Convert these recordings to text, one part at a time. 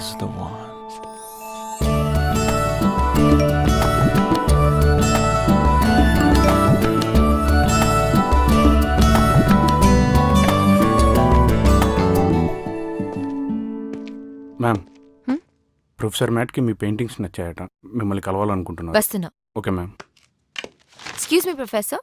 She's the one. Ma'am professor మ్యాట్కి మీ paintings నచ్చాయట, మిమ్మల్ని కలవాలనుకుంటున్నారు. వస్తున్నా. Okay ma'am. Excuse me professor.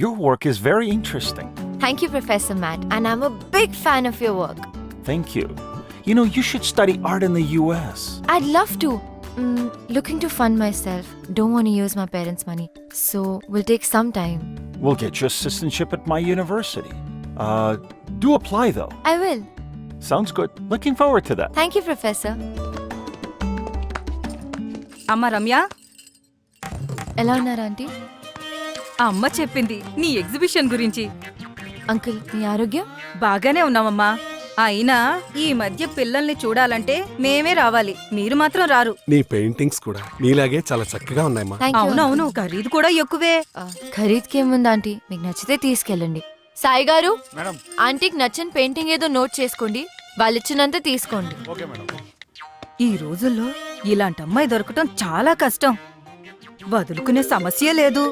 Your work is very interesting. Thank you professor Matt, and I'm a big fan of your work. Thank you. You know, you should study art in the US. I'd love to. Looking to fund myself. Don't want to use my parents' money. So, will take some time. We'll get you assistantship at my university. Do apply though. I will. Sounds good. Looking forward to that. Thank you, Professor. అమ్మ రమ్య, ఎలా ఉన్నారు aunty? అమ్మ చెప్పింది నీ exhibition గురించి. Uncle, మీ ఆరోగ్యం? బాగానే ఉన్నామమ్మా. అయినా ఈ మధ్య పిల్లల్ని చూడాలంటే మేమే రావాలి, మీరు మాత్రం రారు. నీ పెయింటింగ్స్ కూడా నీలాగే చాలా చక్కగా ఉన్నాయమ్మా. Thank you. అవునవును, ఖరీదు కూడా ఎక్కువే. ఖరీదుకేముంది ఆంటీ, మీకు నచ్చితే తీసుకెళ్ళండి. సాయి గారు, మేడం. ఆంటీకి నచ్చిన పెయింటింగ్ ఏదో నోట్ చేసుకోండి, వాళ్ళు ఇచ్చినంత తీసుకోండి. Okay madam. ఈ రోజుల్లో ఇలాంటి అమ్మాయి దొరకటం చాలా కష్టం. వదులుకునే సమస్య లేదు.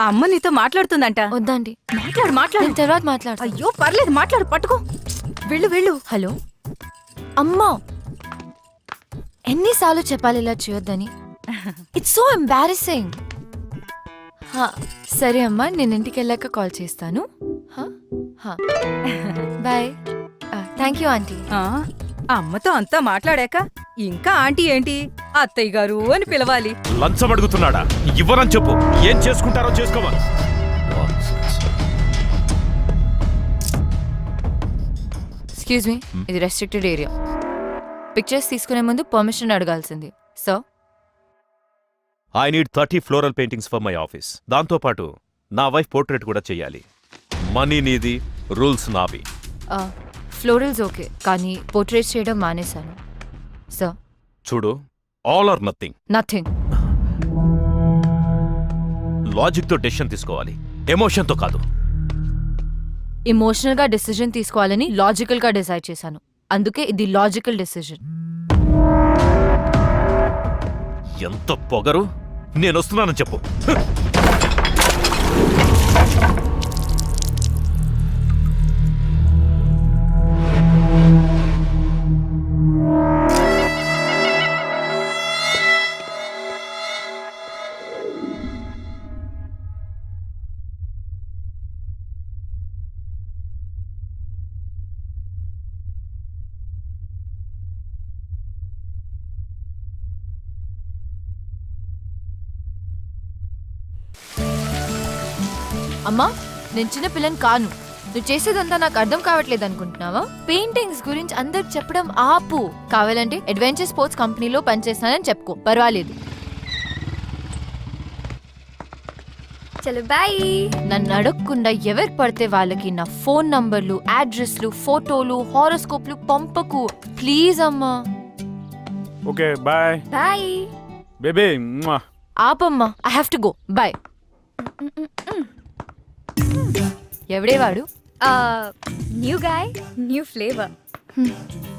అమ్మ నీతో మాట్లాడుతుందంట. వద్దండి, మాట్లాడు మాట్లాడు. నేను తర్వాత మాట్లాడతా. అయ్యో పర్లేదు, మాట్లాడు, పట్టుకో. వెళ్ళు వెళ్ళు. హలో అమ్మా, ఎన్నిసార్లు చెప్పాలి ఇలా చేయొద్దని? It's so embarrassing. సరే అమ్మా, నేను ఇంటికి వెళ్ళాక కాల్ చేస్తాను. బాయ్. Thank you aunty. ఆ, అమ్మతో అంతా మాట్లాడాక ఇంకా ఆంటీ ఏంటి, అత్తయ్య గారు అని పిలవాలి. లంచం అడుగుతున్నాడా? ఇవ్వరని చెప్పు. ఏం చేసుకుంటారో చేసుకోవాలి. ఎక్స్క్యూజ్ మీ, ఇది రెస్ట్రిక్టెడ్ ఏరియా. పిక్చర్స్ తీసుకునే ముందు పర్మిషన్ అడగాల్సింది. So I need 30 floral paintings for my office. దాంతోపాటు నా వైఫ్ పోర్ట్రేట్ కూడా చెయ్యాలి. మనీ నీది, రూల్స్ నావి. ఫ్లోరల్స్ ఓకే, కానీ పోర్ట్రేట్స్ చేయడం మానేశాను. సో చూడు, ఆల్ ఆర్ నథింగ్. నథింగ్. లాజిక్తో డెసిషన్ తీసుకోవాలి, ఎమోషన్తో కాదు. ఎమోషనల్ గా డెసిజన్ తీసుకోవాలని లాజికల్ గా డిసైడ్ చేశాను, అందుకే ఇది లాజికల్ డెసిజన్. ఎంత పొగరు! నేను వస్తున్నానని చెప్పు. అమ్మా, నేను చిన్న పిల్లని కాను. నువ్వు చేసేదంతా నాకు అర్థం కావట్లేదు అనుకుంటున్నావా? పెయింటింగ్స్ గురించి అందరికి చెప్పడం ఆపు. కావాలంటే అడ్వెంచర్ స్పోర్ట్స్ కంపెనీలో పనిచేస్తానని చెప్పుకో, పర్వాలేదు. చలో బాయ్. నన్ను అడగకుండా ఎవరికి పడితే వాళ్ళకి నా ఫోన్ నంబర్లు, అడ్రస్లు, ఫోటోలు, హారోస్కోప్లు పంపకు ప్లీజ్ అమ్మా. Okay bye. Bye baby. ఆపమ్మా, I have to go. Bye. ఎవడే వాడు? New guy, new flavour.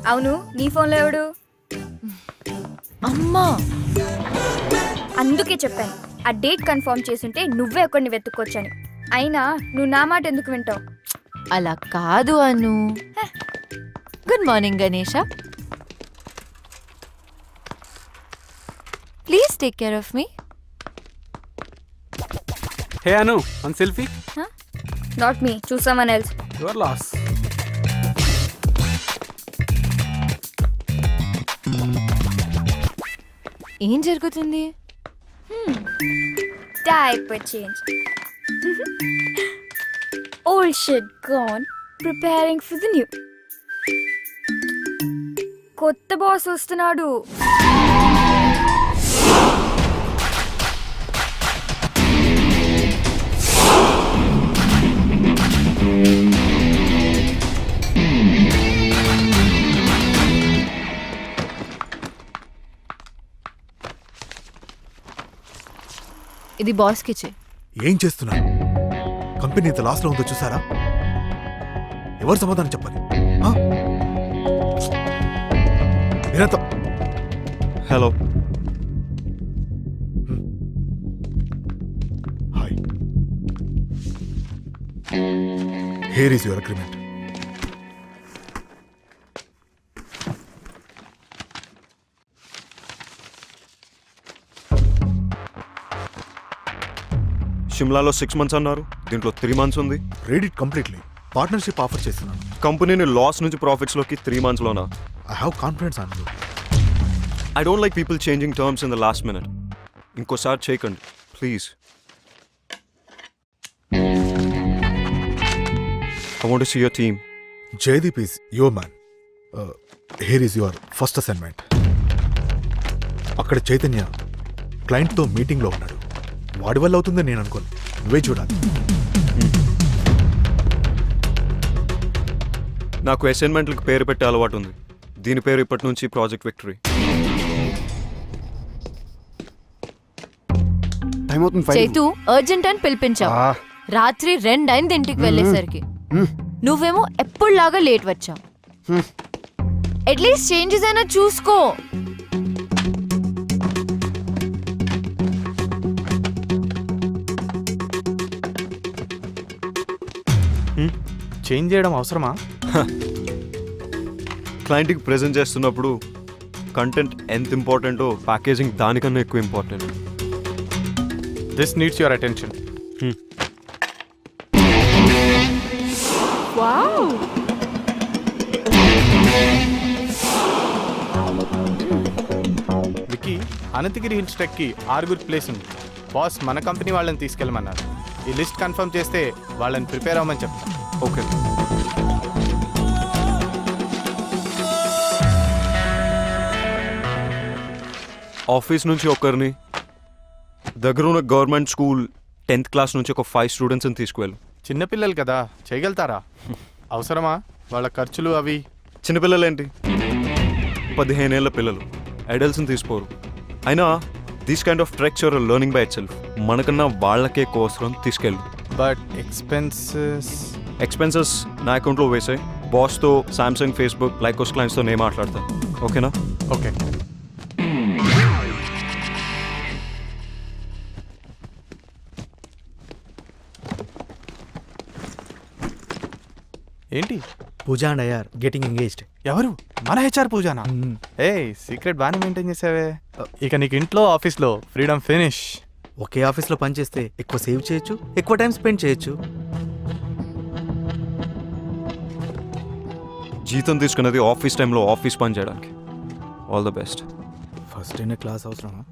అవును, నీ ఫోన్లో ఎవడు? అమ్మా, అందుకే చెప్పాను ఆ డేట్ కన్ఫర్మ్ చేసుంటే నువ్వే ఒకరిని వెతుక్కొచ్చని. అయినా నువ్వు నా మాట ఎందుకు వింటావు? అలా కాదు Anu. Good morning Ganesha. Please take care of me. Hey Anu, one selfie. Not me, choose someone else. Your loss. ఏం జరుగుతుంది? Diaper change. Old shit gone, preparing for the new. కొత్త బాస్ వస్తున్నాడు. ఇది బాస్ కిచే. ఏం చేస్తున్నారు? కంపెనీ ఇంత లాస్ లో ఉందో చూసారా? ఎవరు సమాధానం చెప్పాలి? ఇదంతా hello. Hi. Here is your agreement. షిమ్లాలో 6 months అన్నారు, దీంట్లో 3 months ఉంది. Read it completely. Partnership offer చేస్తున్నాను. కంపెనీని లాస్ నుంచి ప్రాఫిట్స్లోకి 3 monthsలోనా? I have confidence on you. I don't like people changing terms in the last minute. ఇంకోసారి చేయకండి please. I want to see your team. Jaideep is your man. Here is your first assignment. అక్కడ చైతన్య క్లయింట్తో మీటింగ్లో ఉన్నాడు. వాడి వల్ల అవుతుందని నేను అనుకోను. నువ్వే చూడాలి. నాకు అసైన్మెంట్లకు పేరు పెట్టే అలవాటు ఉంది. దీని పేరు ఇప్పటి నుంచి ప్రాజెక్ట్ విక్టరీ. టైం అవుతుంది. చైతు అర్జెంట్ అని పిలిపించావు. రాత్రి 2 అయింది ఇంటికి వెళ్ళేసరికి. నువ్వేమో ఎప్పుడులాగా లేట్ వచ్చావు. అట్లీస్ట్ చేంజెస్ అయినా చూసుకో. చేంజ్ చేయడం అవసరమా? క్లయింట్కి ప్రెజెంట్ చేస్తున్నప్పుడు కంటెంట్ ఎంత ఇంపార్టెంటో ప్యాకేజింగ్ దానికన్నా ఎక్కువ important. This needs your attention. Vicky, Ananthagiri hills ట్రెక్కి 6 ప్లేస్ ఉంది. బాస్ మన కంపెనీ వాళ్ళని తీసుకెళ్ళమన్నారు. ఈ లిస్ట్ కన్ఫర్మ్ చేస్తే వాళ్ళని ప్రిపేర్ అవ్వమని చెప్తాను. ఓకే. ఆఫీస్ నుంచి ఒకరిని, దగ్గరున్న గవర్నమెంట్ స్కూల్ 10th class నుంచి ఒక 5 స్టూడెంట్స్ని తీసుకువెళ్ళు. చిన్నపిల్లలు కదా, చేయగలుగుతారా? అవసరమా వాళ్ళ ఖర్చులు అవి? చిన్నపిల్లలేంటి, 15 ఏళ్ల పిల్లలు, అడల్ట్స్ని తీసుకోరు. అయినా these kind of treks are learning by itself. మనకన్నా వాళ్ళకే కోసరం తీసుకెళ్ళు. బట్ ఎక్స్పెన్సెస్ నా అకౌంట్లో వేసాయి. బాస్తో సామ్సంగ్, ఫేస్బుక్, లైకోస్ క్లయింట్స్తో నేను మాట్లాడతాను. ఓకేనా? ఓకే. ఏంటి? Pooja and I are getting engaged. ఎవరు? మన హెచ్ఆర్ పూజానా? ఏ సీక్రెట్ బాగానే మెయింటైన్ చేసావే. ఇక నీకు ఇంట్లో ఆఫీస్లో ఫ్రీడమ్ ఫినిష్. ఒకే ఆఫీస్లో పనిచేస్తే ఎక్కువ సేవ్ చేయొచ్చు, ఎక్కువ టైం స్పెండ్ చేయొచ్చు. జీతం తీసుకున్నది ఆఫీస్ టైంలో ఆఫీస్ పని చేయడానికి. All the best. ఫస్ట్ అయిన క్లాస్ అవసరమా?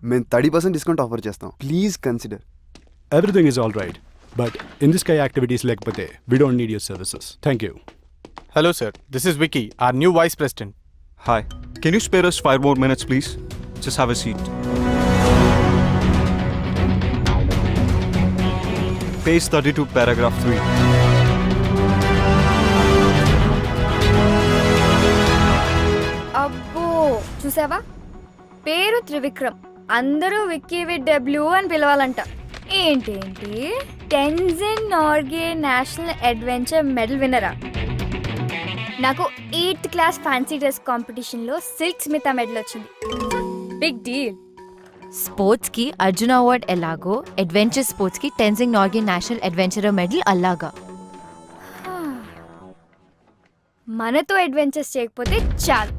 మేము 30% డిస్కౌంట్ ఆఫర్ చేస్తాం. Please consider. Everything is all right, but in this Sky activities lekapothe, we don't need your services. Thank you. Hello sir, this is Vicky, our new vice president. Hi, can you spare us 5 more minutes please? Just have a seat. Page 32 paragraph 3. అబ్బో చూసావా, పేరు త్రివిక్రమ్, అందరూ Vicky with W అని పిలవాలంట. ఏంటేంటి, Tenzing Norgay national adventure medal విన్నరా? నాకు 8th class fancy dress కాంపిటీషన్లో సిల్క్ స్మిత మెడల్ వచ్చింది. Big deal. స్పోర్ట్స్ కి అర్జున అవార్డ్ ఎలాగో, అడ్వెంచర్ స్పోర్ట్స్ కి Tenzing Norgay national adventure medal అలాగా. మనతో అడ్వెంచర్స్ చేయకపోతే చాలు.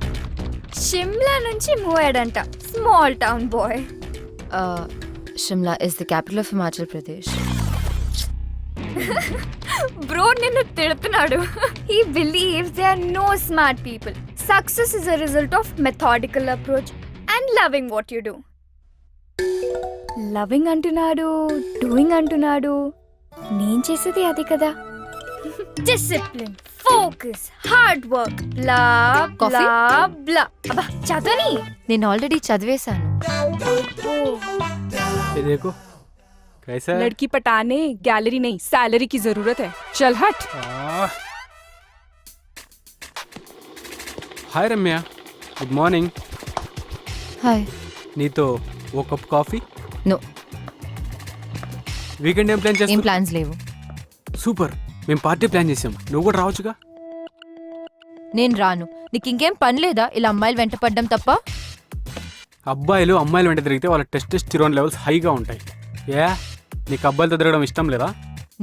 షిమ్లా నుంచి మూవ్ అయ్యాడంట, small town boy. Shimla is the capital of Himachal Pradesh. Bro నిన్ను తిడుతున్నాడు. He believes there are no smart people. Success is a result of methodical approach and loving what you do. Loving అంటున్నాడు, doing అంటున్నాడు. నేను చేసేది అది కదా. డిసిప్లిన్, ఫోకస్, హార్డ్ వర్క్, బ్లా బ్లా బ్లా. అబ్బా చదవని. నేను ఆల్రెడీ చదివేశాను. देखो कैसा है? लड़की पटाने गैलरी नहीं सैलरी की जरूरत है. चल हट. हाय रम्या, गुड మార్నింగ్. హాయ్. నీతో ఓ కప్ కాఫీ? నో, వీకెండ్ ఏం ప్లాన్ ఏం చేస్తాం? ప్లాన్స్ లేవు. సూపర్, మేము పార్టీ ప్లాన్ చేసాం, నువ్వు కూడా రావచ్చుగా. నేను రాను. నీకు ఇంకేం పని లేదా ఇలా అమ్మాయిలు వెంట పడ్డం తప్ప? అబ్బాయిలు అమ్మాయిల వెంట తిరిగితే వాళ్ళ టెస్టోస్టెరాన్ లెవెల్స్ హైగా ఉంటాయి. నీకు అబ్బాయిలతో తిరగడం ఇష్టం లేదా?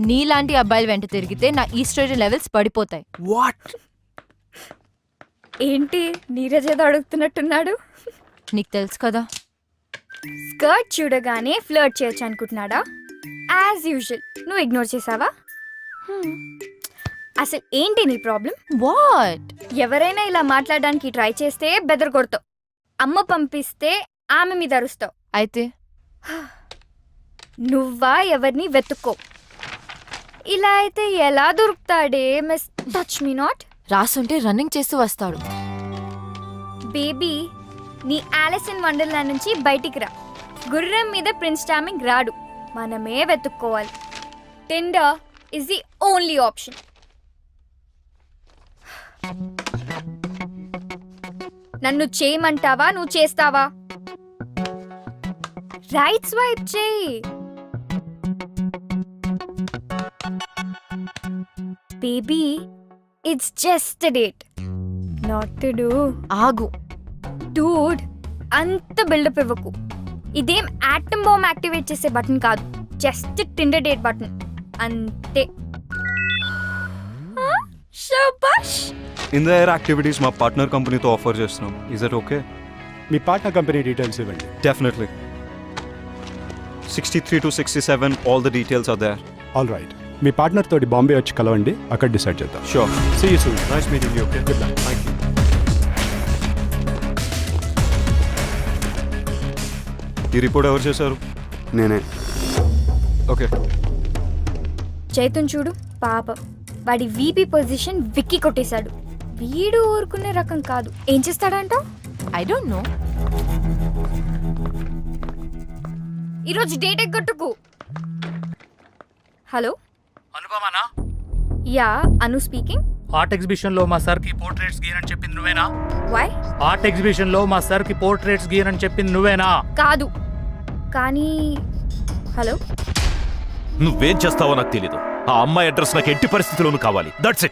నీలాంటి అబ్బాయిలు వెంట తిరిగితే నా ఈస్ట్రోజన్ లెవెల్స్ పడిపోతాయి. వాట్? ఏంటి నీరజ్ ఏదో అడుగుతున్నట్టున్నాడు? నీకు తెలుసు కదా. స్కర్ట్ చూడగానే ఫ్లర్ట్ చేయొచ్చు అనుకుంటున్నాడా? యాజ్ యూజువల్ నువ్వు ఇగ్నోర్ చేసావా? అసలు ఏంటి నీ ప్రాబ్లం? వాట్? ఎవరైనా ఇలా మాట్లాడడానికి ట్రై చేస్తే బెదర్ కొడతావు. అమ్మ పంపిస్తే ఆమె మీద అరుస్తావు. అయితే నువ్వా ఎవరిని వెతుక్కో. ఇలా అయితే ఎలా దొరుకుతాడే మిస్ టచ్ మీ నాట్? రాసుంటే రన్నింగ్ చేస్తూ వస్తాడు. బేబీ, నీ ఆలిస్ ఇన్ వండర్లాండ్ నుంచి బయటికి రా. గుర్రం మీద ప్రిన్స్ చార్మింగ్ రాడు, మనమే వెతుక్కోవాలి. Tinder is the only option. నన్ను చేయమంటావా? నువ్వు చేస్తావా? రైట్ స్వైప్ చేయి. Baby, it's just a date. Not to do. ఆగు. డూడ్, అంత బిల్డప్ ఇవ్వకు. ఇదేం యాటమ్ బాంబ్ యాక్టివేట్ చేసే బటన్ కాదు, జస్ట్ టిండర్ డేట్ బటన్ అంతే. శబాష్. ఇన్ ద ఎయిర్ యాక్టివిటీస్ మా పార్ట్నర్ కంపెనీతో ఆఫర్ చేస్తున్నాం. Is that okay? మీ పార్ట్నర్ కంపెనీ డీటెయిల్స్ ఇవ్వండి. Definitely. 63 to 67 all the details are there. All right, me partner తోటి బాంబే వచ్చి కలవండి, అక్కడ డిసైడ్ చేద్దాం. Sure. See you soon. Nice meeting you. Okay, good luck. Thank you. ఈ report ఎవరు చేశారు? నేనే. ఓకే. చైతన్ చూడు పాపం, వాడి వీపీ పొజిషన్ విక్కి కొట్టేశాడు. వీడు ఊరుకునే రకం కాదు. ఏం చేస్తాడంట? I don't know. ఈరోజు డేట్ ఎగ్గొట్టుకు. హలో అనుపమానా? యా, అను స్పీకింగ్. ఆర్ట్ ఎగ్జిబిషన్ లో మా సార్ కి పోర్ట్రేట్స్ గీయనని చెప్పింది నువ్వేనా? వై? ఆర్ట్ ఎగ్జిబిషన్ లో మా సార్ కి పోర్ట్రేట్స్ గీయనని చెప్పింది నువ్వేనా? కాదు, కానీ హలో. నువ్వేం చేస్తావో నాకు తెలీదు. ఆ అమ్మాయి అడ్రస్ నాకు ఎట్టి పరిస్థితుల్లోనూ కావాలి. That's it.